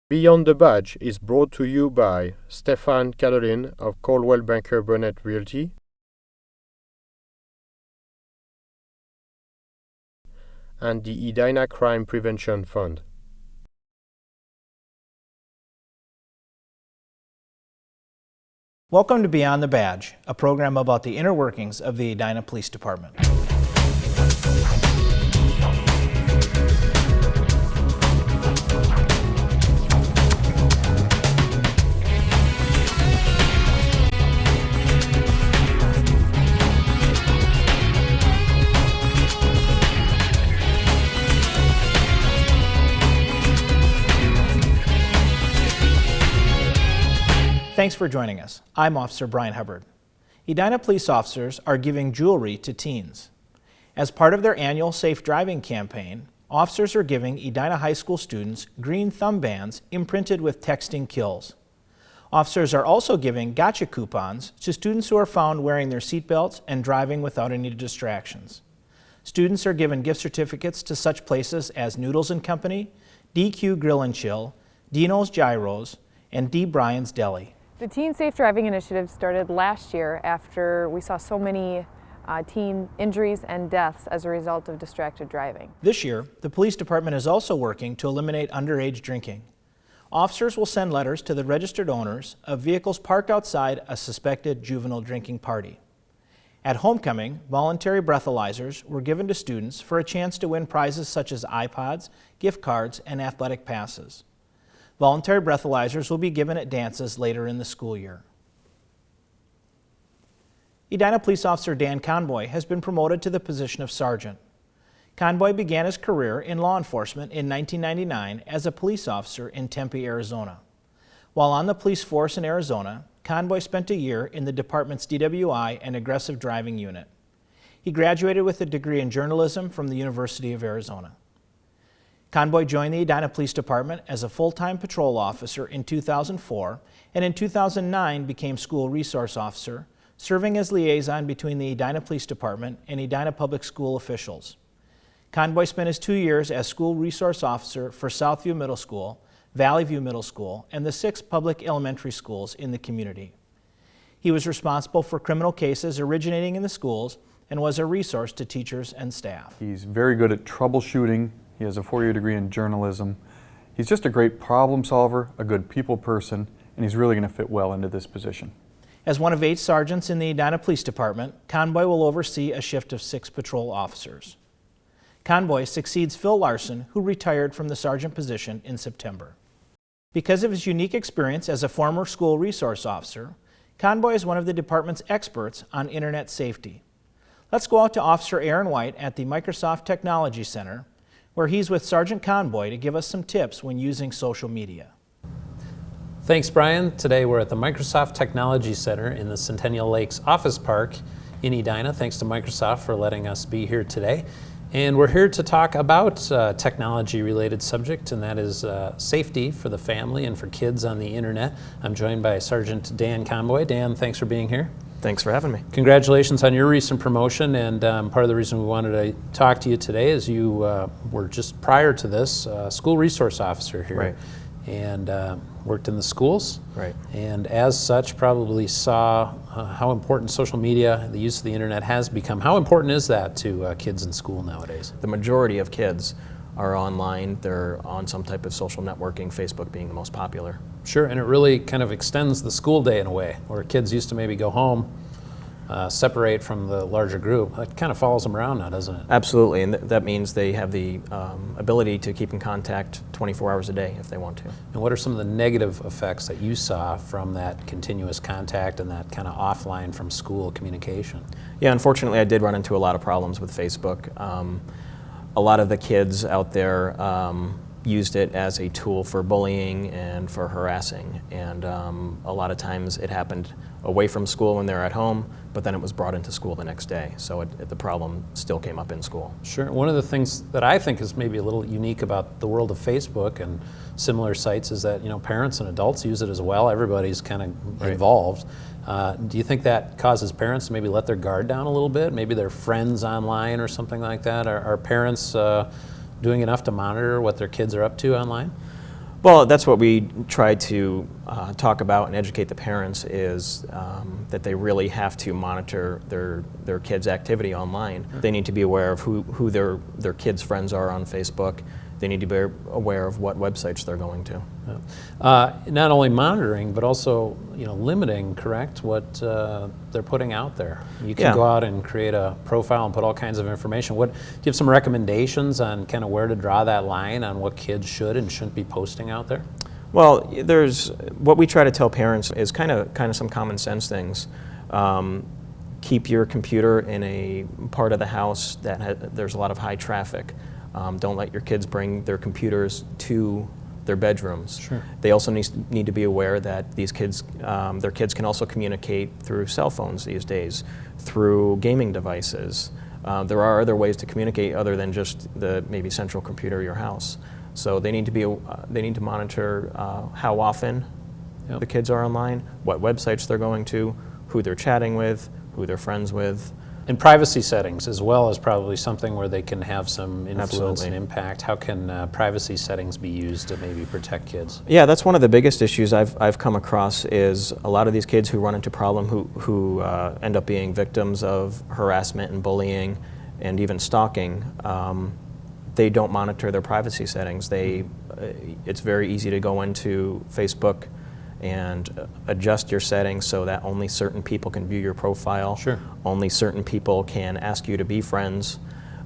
Beyond the Badge is brought to you by Stefan Cadolin of Coldwell Banker Burnett Realty and the Edina Crime Prevention Fund. Welcome to Beyond the Badge, a program about the inner workings of the Edina Police Department. Thanks for joining us. I'm Officer Brian Hubbard. Edina police officers are giving jewelry to teens. As part of their annual Safe Driving campaign, officers are giving Edina High School students green thumb bands imprinted with texting kills. Officers are also giving gotcha coupons to students who are found wearing their seatbelts and driving without any distractions. Students are given gift certificates to such places as Noodles & Company, DQ Grill and Chill, Dino's Gyros, and D. Bryan's Deli. The Teen Safe Driving Initiative started last year after we saw so many teen injuries and deaths as a result of distracted driving. This year, the police department is also working to eliminate underage drinking. Officers will send letters to the registered owners of vehicles parked outside a suspected juvenile drinking party. At homecoming, voluntary breathalyzers were given to students for a chance to win prizes such as iPods, gift cards, and athletic passes. Voluntary breathalyzers will be given at dances later in the school year. Edina Police Officer Dan Conboy has been promoted to the position of sergeant. Conboy began his career in law enforcement in 1999 as a police officer in Tempe, Arizona. While on the police force in Arizona, Conboy spent a year in the department's DWI and aggressive driving unit. He graduated with a degree in journalism from the University of Arizona. Conboy joined the Edina Police Department as a full-time patrol officer in 2004 and in 2009 became school resource officer, serving as liaison between the Edina Police Department and Edina Public School officials. Conboy spent his 2 years as school resource officer for Southview Middle School, Valley View Middle School, and the 6 public elementary schools in the community. He was responsible for criminal cases originating in the schools and was a resource to teachers and staff. He's very good at troubleshooting. He has a 4-year degree in journalism. He's just a great problem solver, a good people person, and he's really going to fit well into this position. As one of 8 sergeants in the Edina Police Department, Conboy will oversee a shift of 6 patrol officers. Conboy succeeds Phil Larson, who retired from the sergeant position in September. Because of his unique experience as a former school resource officer, Conboy is one of the department's experts on internet safety. Let's go out to Officer Aaron White at the Microsoft Technology Center, where he's with Sergeant Conboy to give us some tips when using social media. Thanks, Brian. Today we're at the Microsoft Technology Center in the Centennial Lakes Office Park in Edina. Thanks to Microsoft for letting us be here today. And we're here to talk about technology-related subject, and that is safety for the family and for kids on the internet. I'm joined by Sergeant Dan Conboy. Dan, thanks for being here. Thanks for having me. Congratulations on your recent promotion, and part of the reason we wanted to talk to you today is you were just prior to this school resource officer here. Right. And worked in the schools. Right. And as such probably saw how important social media, the use of the internet has become. How important is that to kids in school nowadays? The majority of kids are online. They're on some type of social networking, Facebook being the most popular. Sure, and it really kind of extends the school day in a way, where kids used to maybe go home, separate from the larger group. It kind of follows them around now, doesn't it? Absolutely, and that means they have the ability to keep in contact 24 hours a day if they want to. And what are some of the negative effects that you saw from that continuous contact and that kind of offline from school communication? Yeah, unfortunately I did run into a lot of problems with Facebook. A lot of the kids out there used it as a tool for bullying and for harassing, and a lot of times it happened away from school when they're at home, but then it was brought into school the next day, so the problem still came up in school. Sure. One of the things that I think is maybe a little unique about the world of Facebook and similar sites is that, you know, parents and adults use it as well. Everybody's kind of involved. Do you think that causes parents to maybe let their guard down a little bit? Maybe their friends online or something like that? Are parents doing enough to monitor what their kids are up to online? Well, that's what we try to talk about and educate the parents is that they really have to monitor their kids' activity online. They need to be aware of who their kids' friends are on Facebook. They need to be aware of what websites they're going to. Not only monitoring, but also limiting, correct, what they're putting out there. You can go out and create a profile and put all kinds of information. Do you have some recommendations on kind of where to draw that line on what kids should and shouldn't be posting out there? Well, there's what we try to tell parents is kind of some common sense things. Keep your computer in a part of the house that there's a lot of high traffic. Don't let your kids bring their computers to their bedrooms. Sure. They also need to be aware that these kids, their kids can also communicate through cell phones these days, through gaming devices. There are other ways to communicate other than just the maybe central computer of your house. So they need to monitor how often the kids are online, what websites they're going to, who they're chatting with, who they're friends with. And privacy settings as well is probably something where they can have some influence Absolutely. and impact. How can privacy settings be used to maybe protect kids? Yeah, that's one of the biggest issues I've come across is a lot of these kids who run into problem who end up being victims of harassment and bullying and even stalking. They don't monitor their privacy settings. It's very easy to go into Facebook and adjust your settings so that only certain people can view your profile. Sure. Only certain people can ask you to be friends.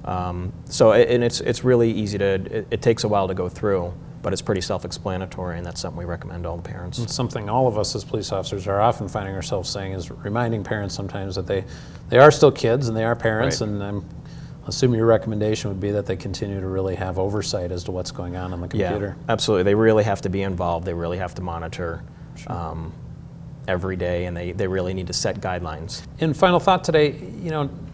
It's really easy it takes a while to go through, but it's pretty self-explanatory, and that's something we recommend to all the parents. It's something all of us as police officers are often finding ourselves saying is reminding parents sometimes that they are still kids and they are parents, Right. and I'm assuming your recommendation would be that they continue to really have oversight as to what's going on the computer. Yeah, absolutely. They really have to be involved. They really have to monitor every day, and they really need to set guidelines. And final thought today,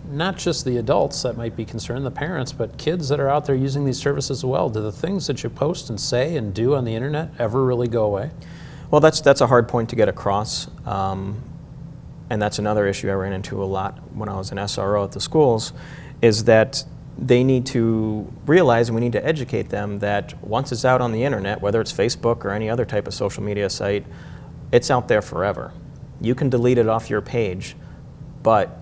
not just the adults that might be concerned, the parents, but kids that are out there using these services as well. Do the things that you post and say and do on the internet ever really go away? Well, that's a hard point to get across, and that's another issue I ran into a lot when I was an SRO at the schools, is that they need to realize, and we need to educate them, that once it's out on the internet, whether it's Facebook or any other type of social media site, it's out there forever. You can delete it off your page, but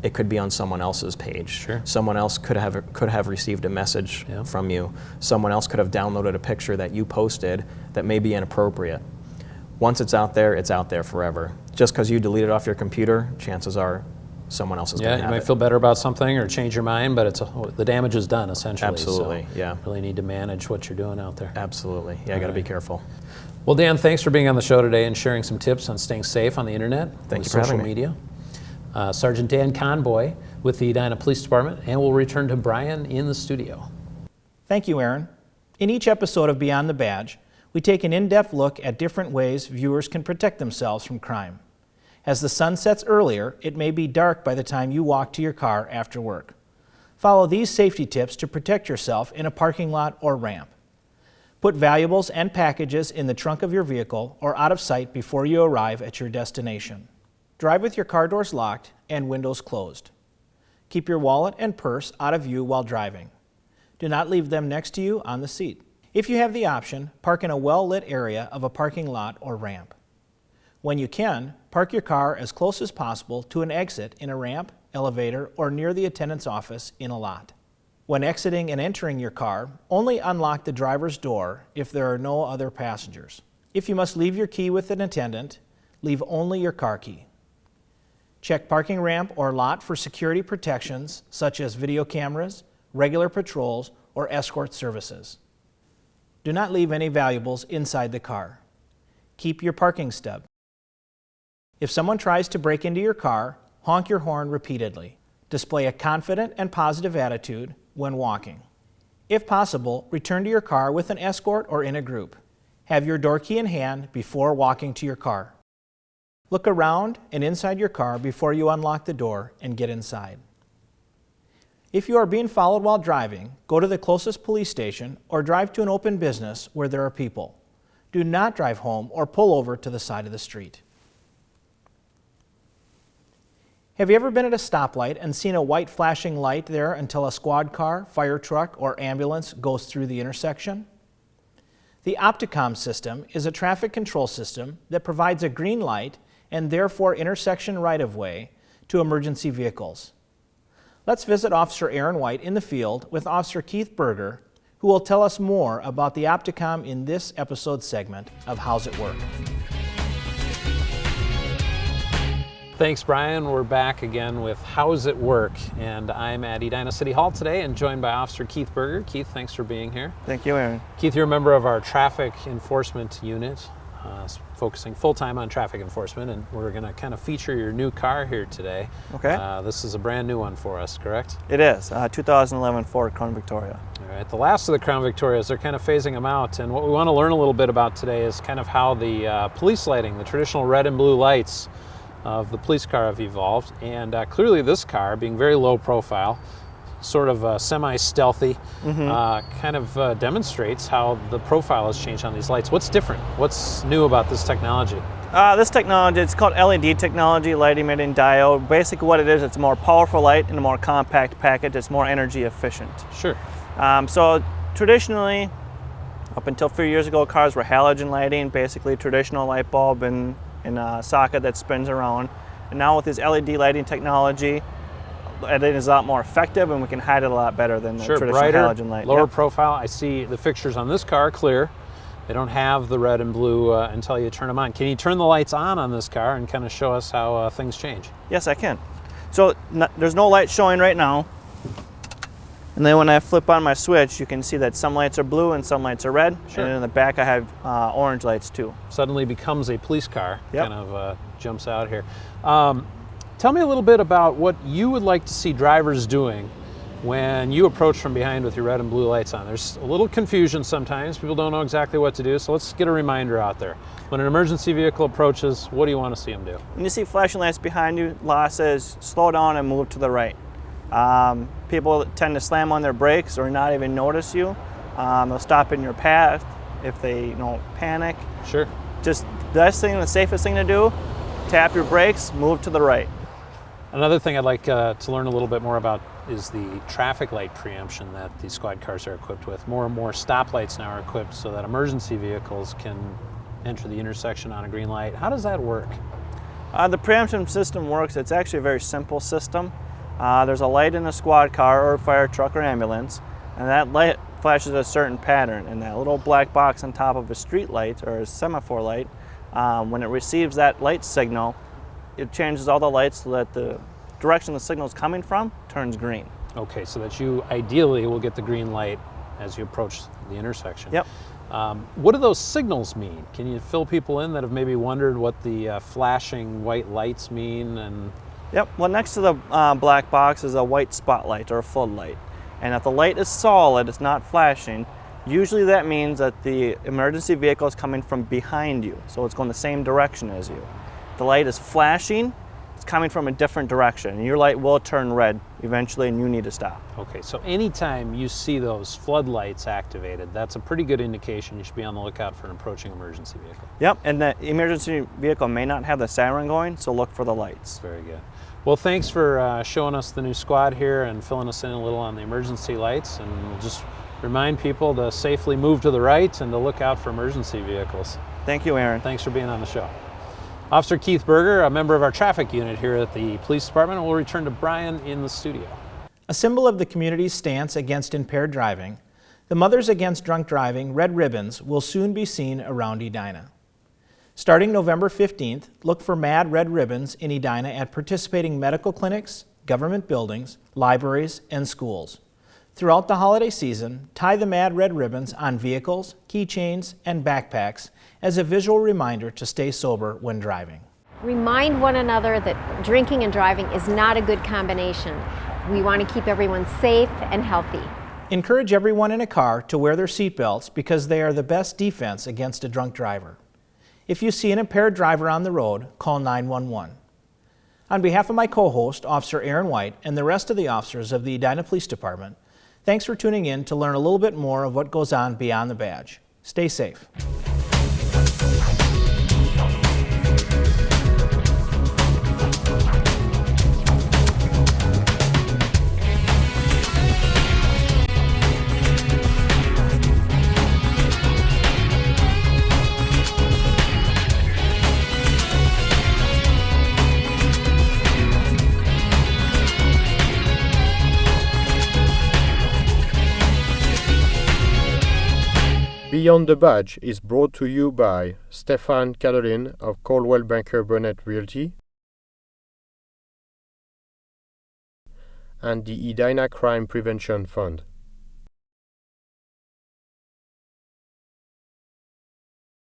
it could be on someone else's page. Sure. Someone else could have received a message from you. Someone else could have downloaded a picture that you posted that may be inappropriate. Once it's out there forever. Just because you delete it off your computer, chances are someone else is going to have it. You might feel better about something or change your mind, but the damage is done essentially. Absolutely, so yeah. Really need to manage what you're doing out there. Absolutely, yeah, got to be careful. Well, Dan, thanks for being on the show today and sharing some tips on staying safe on the internet. Thank you with for social having me. media. Sergeant Dan Conboy with the Edina Police Department, and we'll return to Brian in the studio. Thank you, Aaron. In each episode of Beyond the Badge, we take an in-depth look at different ways viewers can protect themselves from crime. As the sun sets earlier, it may be dark by the time you walk to your car after work. Follow these safety tips to protect yourself in a parking lot or ramp. Put valuables and packages in the trunk of your vehicle or out of sight before you arrive at your destination. Drive with your car doors locked and windows closed. Keep your wallet and purse out of view while driving. Do not leave them next to you on the seat. If you have the option, park in a well-lit area of a parking lot or ramp. When you can, park your car as close as possible to an exit in a ramp, elevator, or near the attendant's office in a lot. When exiting and entering your car, only unlock the driver's door if there are no other passengers. If you must leave your key with an attendant, leave only your car key. Check parking ramp or lot for security protections such as video cameras, regular patrols, or escort services. Do not leave any valuables inside the car. Keep your parking stub. If someone tries to break into your car, honk your horn repeatedly. Display a confident and positive attitude when walking. If possible, return to your car with an escort or in a group. Have your door key in hand before walking to your car. Look around and inside your car before you unlock the door and get inside. If you are being followed while driving, go to the closest police station or drive to an open business where there are people. Do not drive home or pull over to the side of the street. Have you ever been at a stoplight and seen a white flashing light there until a squad car, fire truck, or ambulance goes through the intersection? The Opticom system is a traffic control system that provides a green light and therefore intersection right-of-way to emergency vehicles. Let's visit Officer Aaron White in the field with Officer Keith Berger, who will tell us more about the Opticom in this episode segment of How's It Work? Thanks, Brian. We're back again with How's It Work? And I'm at Edina City Hall today and joined by Officer Keith Berger. Keith, thanks for being here. Thank you, Aaron. Keith, you're a member of our traffic enforcement unit, focusing full-time on traffic enforcement, and we're going to kind of feature your new car here today. Okay. This is a brand new one for us, correct? It is, 2011 Ford Crown Victoria. All right, the last of the Crown Victorias, they're kind of phasing them out, and what we want to learn a little bit about today is kind of how the police lighting, the traditional red and blue lights of the police car have evolved, and clearly this car, being very low profile, sort of semi-stealthy, kind of demonstrates how the profile has changed on these lights. What's different? What's new about this technology? This technology, it's called LED technology, light emitting diode. Basically what it is, it's a more powerful light in a more compact package. It's more energy efficient. Sure. So traditionally, up until a few years ago, cars were halogen lighting, basically traditional light bulb in a socket that spins around. And now with this LED lighting technology, it is a lot more effective and we can hide it a lot better than the traditional brighter, halogen light. Lower Yep. profile. I see the fixtures on this car clear. They don't have the red and blue until you turn them on. Can you turn the lights on this car and kind of show us how things change? Yes, I can. So there's no light showing right now. And then when I flip on my switch, you can see that some lights are blue and some lights are red. Sure. And in the back I have orange lights too. Suddenly becomes a police car. Yep. Kind of jumps out here. Tell me a little bit about what you would like to see drivers doing when you approach from behind with your red and blue lights on. There's a little confusion sometimes. People don't know exactly what to do, so let's get a reminder out there. When an emergency vehicle approaches, what do you want to see them do? When you see flashing lights behind you, law says slow down and move to the right. People tend to slam on their brakes or not even notice you. They'll stop in your path if they panic. Sure. Just the best thing, the safest thing to do, tap your brakes, move to the right. Another thing I'd like to learn a little bit more about is the traffic light preemption that these squad cars are equipped with. More and more stoplights now are equipped so that emergency vehicles can enter the intersection on a green light. How does that work? The preemption system works. It's actually a very simple system. There's a light in a squad car or a fire truck or ambulance, and that light flashes a certain pattern. And that little black box on top of a street light or a semaphore light, when it receives that light signal, it changes all the lights so that the direction the signal is coming from turns green. Okay, so that you ideally will get the green light as you approach the intersection. Yep. What do those signals mean? Can you fill people in that have maybe wondered what the flashing white lights mean? And Yep. Well, next to the black box is a white spotlight or a floodlight. And if the light is solid, it's not flashing, usually that means that the emergency vehicle is coming from behind you, so it's going the same direction as you. If the light is flashing, it's coming from a different direction, and your light will turn red eventually, and you need to stop. okay, so anytime you see those floodlights activated, that's a pretty good indication you should be on the lookout for an approaching emergency vehicle. Yep, and the emergency vehicle may not have the siren going, so look for the lights. Very good. Well, thanks for showing us the new squad here and filling us in a little on the emergency lights, and we'll just remind people to safely move to the right and to look out for emergency vehicles. Thank you, Aaron. Thanks for being on the show. Officer Keith Berger, a member of our traffic unit here at the police department, and we'll return to Brian in the studio. A symbol of the community's stance against impaired driving, the Mothers Against Drunk Driving red ribbons will soon be seen around Edina. Starting November 15th, look for MAD red ribbons in Edina at participating medical clinics, government buildings, libraries, and schools. Throughout the holiday season, tie the MAD red ribbons on vehicles, keychains, and backpacks as a visual reminder to stay sober when driving. Remind one another that drinking and driving is not a good combination. We want to keep everyone safe and healthy. Encourage everyone in a car to wear their seatbelts because they are the best defense against a drunk driver. If you see an impaired driver on the road, call 911. On behalf of my co-host, Officer Aaron White, and the rest of the officers of the Edina Police Department, thanks for tuning in to learn a little bit more of what goes on beyond the badge. Stay safe. Beyond the Badge is brought to you by Stefan Caroline of Coldwell Banker Burnett Realty and the Edina Crime Prevention Fund.